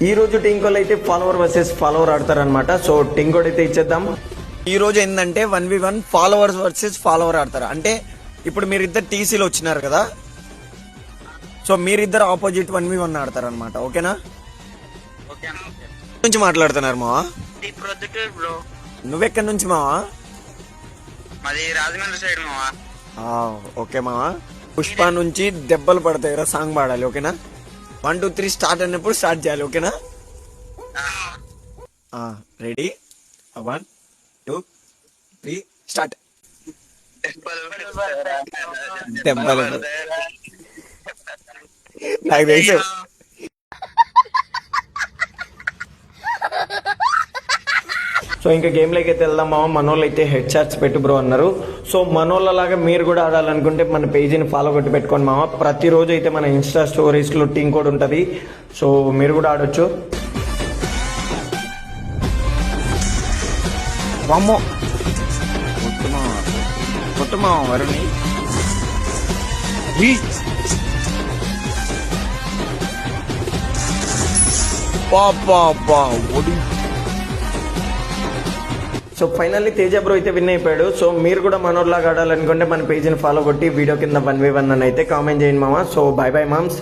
ఈ రోజు team code అయితే ఫాలోవర్ వర్సెస్ ఫాలోవర్ ఆడతారనమాట. సో టీం కోడ్ అయితే ఇచ్చేద్దాం. ఈ రోజు ఏంటంటే 1v1 ఫాలోవర్స్ వర్సెస్ ఫాలోవర్ ఆడతారు. అంటే ఇప్పుడు మీరిద్దరు టీసీలో వచ్చినారు కదా, సో మీరిద్దరు ఆపోజిట్ 1v1 ఆడతారు అనమాట. ఓకేనా? నుంచి మాట్లాడుతున్నారు మావా? బ్రో నువ్వెక్కడి నుంచి మావా? మాది రాజమండ్రి సైడ్ మావా. ఓకే మావా. పుష్ప నుంచి దెబ్బలు పడతాయి సాంగ్ పాడాలి. ఓకేనా? 1 2 3 స్టార్ట్ అన్నప్పుడు స్టార్ట్ చేయాలి. ఓకేనా? రెడీ? 1 2 3 స్టార్ట్. దెబ్బలు నాకు తెలుసు. సో ఇంకా గేమ్ లోకి అయితే వెళ్దాం మామ. మనోళ్ళు అయితే హెడ్ షాట్స్ పెట్టు బ్రో అన్నారు. సో మనోళ్ళ లాగా మీరు కూడా ఆడాలనుకుంటే మన పేజీని ఫాలో కొట్టి పెట్టుకోండి మామ. ప్రతిరోజు అయితే మన ఇన్స్టా స్టోరీస్ లో టీం కోడ్ ఉంటుంది. సో మీరు కూడా ఆడొచ్చు. వామ్మో కొట్టుమా వరుణి. సో ఫైనల్లీ తేజ బ్రో అయితే విన్ అయిపోయాడు. సో మీరు కూడా మనోర్లాగా ఆడాలనుకుంటే మన పేజీని ఫాలో కొట్టి వీడియో కింద 1v1 అని అయితే కామెంట్ చేయండి మామ. So bye bye moms.